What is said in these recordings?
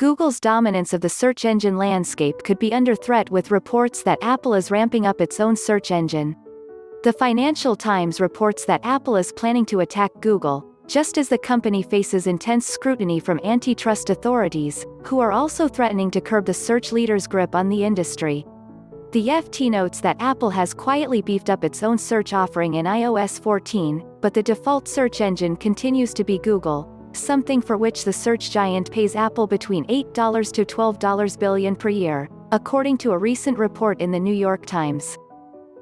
Google's dominance of the search engine landscape could be under threat with reports that Apple is ramping up its own search engine. The Financial Times reports that Apple is planning to attack Google, just as the company faces intense scrutiny from antitrust authorities, who are also threatening to curb the search leader's grip on the industry. The FT notes that Apple has quietly beefed up its own search offering in iOS 14, but the default search engine continues to be Google, something for which the search giant pays Apple between $8 to $12 billion per year, according to a recent report in the New York Times.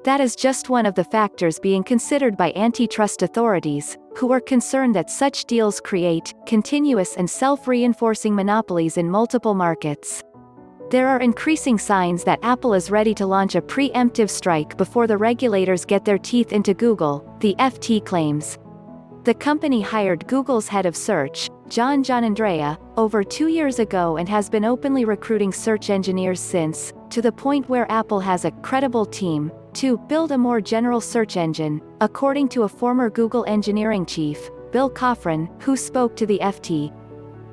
That is just one of the factors being considered by antitrust authorities, who are concerned that such deals create continuous and self-reinforcing monopolies in multiple markets. There are increasing signs that Apple is ready to launch a pre-emptive strike before the regulators get their teeth into Google, the FT claims. The company hired Google's head of search, Giannnandrea, over 2 years ago and has been openly recruiting search engineers since, to the point where Apple has a credible team to build a more general search engine, according to a former Google engineering chief, Bill Coughran, who spoke to the FT.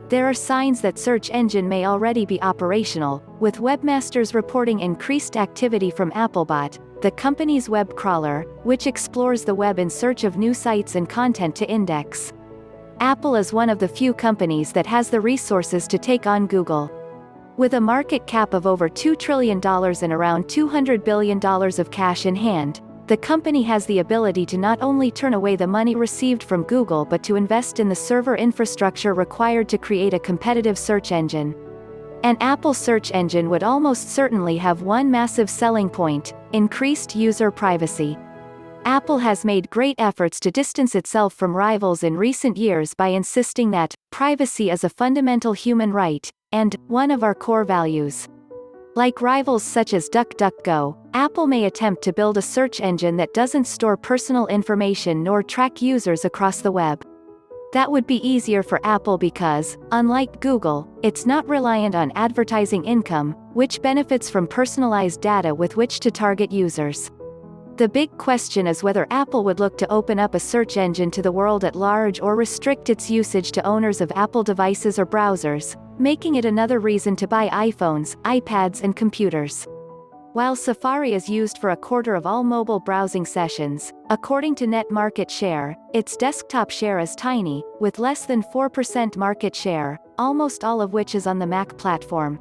There are signs that search engine may already be operational, with webmasters reporting increased activity from Applebot, the company's web crawler, which explores the web in search of new sites and content to index. Apple is one of the few companies that has the resources to take on Google. With a market cap of over $2 trillion and around $200 billion of cash in hand, the company has the ability to not only turn away the money received from Google but to invest in the server infrastructure required to create a competitive search engine. An Apple search engine would almost certainly have one massive selling point: increased user privacy. Apple has made great efforts to distance itself from rivals in recent years by insisting that privacy is a fundamental human right, and one of our core values. Like rivals such as DuckDuckGo, Apple may attempt to build a search engine that doesn't store personal information nor track users across the web. That would be easier for Apple because, unlike Google, it's not reliant on advertising income, which benefits from personalized data with which to target users. The big question is whether Apple would look to open up a search engine to the world at large or restrict its usage to owners of Apple devices or browsers, making it another reason to buy iPhones, iPads and computers. While Safari is used for a quarter of all mobile browsing sessions, according to NetMarketShare, its desktop share is tiny, with less than 4% market share, almost all of which is on the Mac platform.